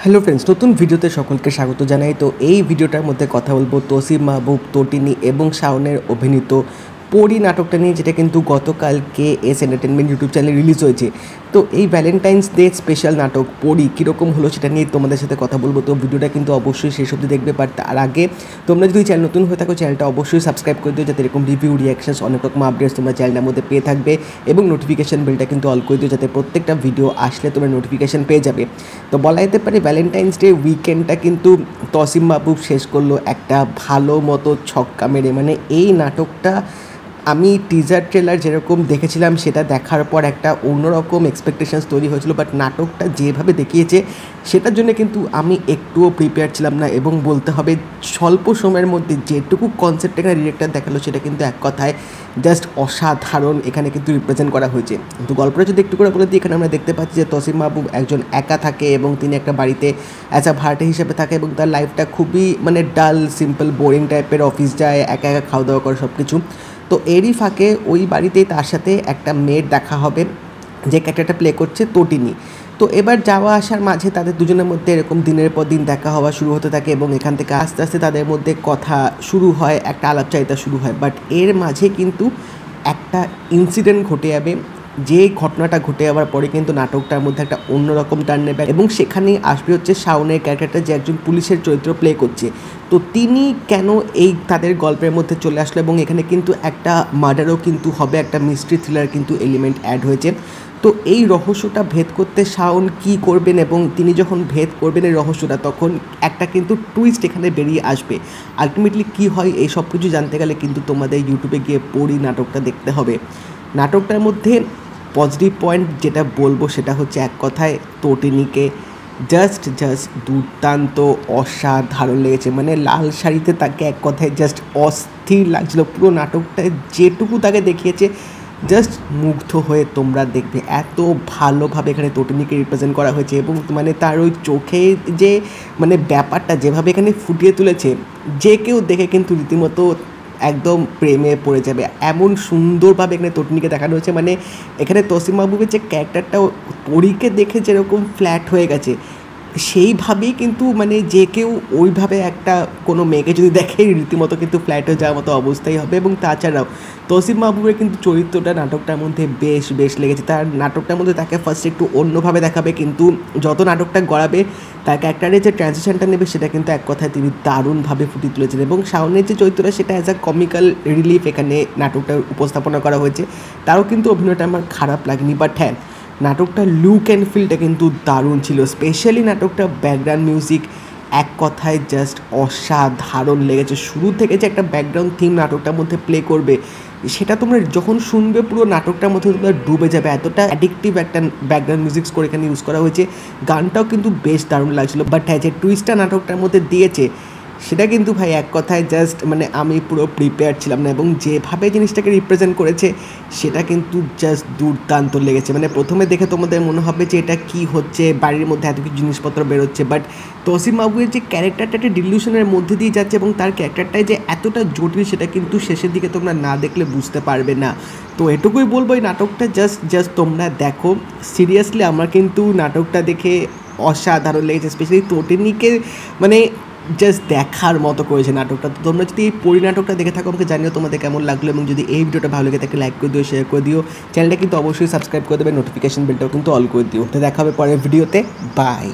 Hello friends, নতুন ভিডিওতে সকলকে স্বাগত জানাই। তো এই ভিডিওটার মধ্যে কথা বলবো তৌসিফ মাহবুব, তটিনী এবং শাওনের অভিনীত পরী নাটকটা নিয়ে, যেটা কিন্তু গতকালকে এস এন্টারটেনমেন্ট ইউটিউব চ্যানেলে রিলিজ হয়েছে। তো এই ভ্যালেন্টাইন্স ডে স্পেশাল নাটক পরী কীরকম হলো সেটা নিয়ে তোমাদের সাথে কথা বলবো। তো ভিডিওটা কিন্তু অবশ্যই শেষ অবধি দেখবে। বাট তার আগে তোমরা যদি চ্যানেল নতুন হয়ে থাকো, চ্যানেলটা অবশ্যই সাবস্ক্রাইব করে দিও, যাতে এরকম রিভিউ, রিয়াকশনস, অনেক রকম আপডেটস তোমরা চ্যানেলের মধ্যে পেয়ে থাকবে। এবং নোটিফিকেশন বেলটা কিন্তু অল করে দিও, যাতে প্রত্যেকটা ভিডিও আসলে তোমরা নোটিফিকেশান পেয়ে যাবে। তো বলা যেতে পারে ভ্যালেন্টাইন্স ডে উইকেন্ডটা কিন্তু তৌসিফ মাহবুব শেষ করলো একটা ভালো মতো ছক্কা মেরে। মানে এই নাটকটা আমি টিজার ট্রেলার যেরকম দেখেছিলাম সেটা দেখার পর একটা অন্যরকম এক্সপেকটেশনস তৈরি হয়েছিল, বাট নাটকটা যেভাবে দেখিয়েছে সেটার জন্য কিন্তু আমি একটুও প্রিপেয়ার ছিলাম না। এবং বলতে হবে স্বল্প সময়ের মধ্যে যেটুকু কনসেপ্ট এখানে ডিরেক্টর দেখালো সেটা কিন্তু এক কথায় জাস্ট অসাধারণ এখানে কিন্তু রিপ্রেজেন্ট করা হয়েছে। কিন্তু গল্পটা যদি একটু করে বলে দিই, এখানে আমরা দেখতে পাচ্ছি যে তৌসিফ মাহবুব একজন একা থাকে এবং তিনি একটা বাড়িতে অ্যাজ আ ভাড়াটে হিসেবে থাকে, এবং তার লাইফটা খুবই মানে ডাল, সিম্পল, বোরিং টাইপের। অফিস যায়, একা একা খাওয়া দাওয়া করে, সব কিছু। তো এরই ফাঁকে ওই বাড়িতেই তার সাথে একটা মেয়ের দেখা হবে, যে ক্যারেক্টারটা প্লে করছে তটিনী। তো এবার যাওয়া আসার মাঝে তাদের দুজনের মধ্যে এরকম দিনের পর দিন দেখা হওয়া শুরু হতে থাকে, এবং এখান থেকে আস্তে আস্তে তাদের মধ্যে কথা শুরু হয়, একটা আলাপচারিতা শুরু হয়। বাট এর মাঝে কিন্তু একটা ইনসিডেন্ট ঘটে যাবে, যে ঘটনাটা ঘটে যাওয়ার পরে কিন্তু নাটকটার মধ্যে একটা অন্যরকম টার্ন নেবে। এবং সেখানেই আসবে হচ্ছে শাওনের ক্যারেক্টারটা, যে একজন পুলিশের চরিত্র প্লে করছে। তো তিনি কেন এই তাদের গল্পের মধ্যে চলে আসলো, এবং এখানে কিন্তু একটা মার্ডারও কিন্তু হবে, একটা মিস্ট্রি থ্রিলার কিন্তু এলিমেন্ট অ্যাড হয়েছে। তো এই রহস্যটা ভেদ করতে শাওন কী করবেন, এবং তিনি যখন ভেদ করবেন এই রহস্যটা, তখন একটা কিন্তু টুইস্ট এখানে বেরিয়ে আসবে। আলটিমেটলি কী হয় এই সব কিছু জানতে গেলে কিন্তু তোমাদের ইউটিউবে গিয়ে পরী নাটকটা দেখতে হবে। নাটকটার মধ্যে পজিটিভ পয়েন্ট যেটা বলবো সেটা হচ্ছে এক কথায় তটিনীকে জাস্ট দুর্দান্ত অসাধারণ লেগেছে। মানে লাল শাড়িতে তাকে এক কথায় জাস্ট অস্থির লাগছিলো। পুরো নাটকটায় যেটুকু তাকে দেখিয়েছে জাস্ট মুগ্ধ হয়ে তোমরা দেখবে। এত ভালোভাবে এখানে তটিনীকে রিপ্রেজেন্ট করা হয়েছে, এবং মানে তার ওই চোখে যে মানে ব্যাপারটা যেভাবে এখানে ফুটিয়ে তুলেছে, যে কেউ দেখে কিন্তু রীতিমতো একদম প্রেমে পড়ে যাবে। এমন সুন্দরভাবে এখানে তটিনীকে দেখানো হয়েছে। মানে এখানে তৌসিফ মাহবুবের যে ক্যারেক্টারটা পরীকে দেখে যেরকম ফ্ল্যাট হয়ে গেছে, সেইভাবেই কিন্তু মানে যে কেউ ওইভাবে একটা কোনো মেয়েকে যদি দেখে রীতিমতো কিন্তু ফ্ল্যাট হয়ে যাওয়ার মতো অবস্থাই হবে। এবং তাছাড়াও তৌসিফ মাহবুবের কিন্তু চরিত্রটা নাটকটার মধ্যে বেশ লেগেছে। তার নাটকটার মধ্যে তাকে ফার্স্ট একটু অন্যভাবে দেখাবে, কিন্তু যত নাটকটা গড়াবে তার ক্যারেক্টারের যে ট্রানজিশনটা নেবে সেটা কিন্তু এক কথায় তিনি দারুণভাবে ফুটিয়ে তুলেছেন। এবং শাওনের যে চরিত্রটা সেটা অ্যাজ আ কমিক্যাল রিলিফ এখানে নাটকটা উপস্থাপনা করা হয়েছে, তারও কিন্তু অভিনয়টা আমার খারাপ লাগেনি। বাট হ্যাঁ, নাটকটার লুক অ্যান্ড ফিলটা কিন্তু দারুণ ছিল। স্পেশালি নাটকটার ব্যাকগ্রাউন্ড মিউজিক এক কথায় জাস্ট অসাধারণ লেগেছে। শুরু থেকে যে একটা ব্যাকগ্রাউন্ড থিম নাটকটার মধ্যে প্লে করবে, সেটা তোমরা যখন শুনবে পুরো নাটকটার মধ্যে তোমরা ডুবে যাবে। এতটা অ্যাডিকটিভ একটা ব্যাকগ্রাউন্ড মিউজিক স্কোর এখানে ইউজ করা হয়েছে। গানটাও কিন্তু বেশ দারুণ লাগছিলো। বাট হ্যাঁ, যে টুইস্টটা নাটকটার মধ্যে দিয়েছে সেটা কিন্তু ভাই এক কথায় জাস্ট মানে আমি পুরো প্রিপেয়ার ছিলাম না। এবং যেভাবে জিনিসটাকে রিপ্রেজেন্ট করেছে সেটা কিন্তু জাস্ট দুর্দান্ত লেগেছে। মানে প্রথমে দেখে তোমাদের মনে হবে যে এটা কি হচ্ছে, বাড়ির মধ্যে এত কিছু জিনিসপত্র বেরোচ্ছে, বাট তৌসিফ মাহবুবের যে ক্যারেক্টারটা একটা ডিলিউশনের মধ্যে দিয়ে যাচ্ছে, এবং তার ক্যারেক্টারটাই যে এতটা জটিল সেটা কিন্তু শেষের দিকে তোমরা না দেখলে বুঝতে পারবে না। তো এটুকুই বলবো, এই নাটকটা জাস্ট তোমরা দেখো। সিরিয়াসলি আমার কিন্তু নাটকটা দেখে অসাধারণ লেগেছে। স্পেশালি তটিনীকে মানে জাস্ট দেখার মতো করেছে নাটকটা। তো তোমরা যদি এই পরী নাটকটা দেখে থাকো আমাকে জানিও তোমাদের কেমন লাগলো, এবং যদি এই ভিডিওটা ভালো লেগে থাকে লাইক করে দিও, শেয়ার করে দিও, চ্যানেলটা কিন্তু অবশ্যই সাবস্ক্রাইব করে দেবে, নোটিফিকেশন বেলটাও কিন্তু অল করে দিও। তো দেখা হবে পরের ভিডিওতে। বাই।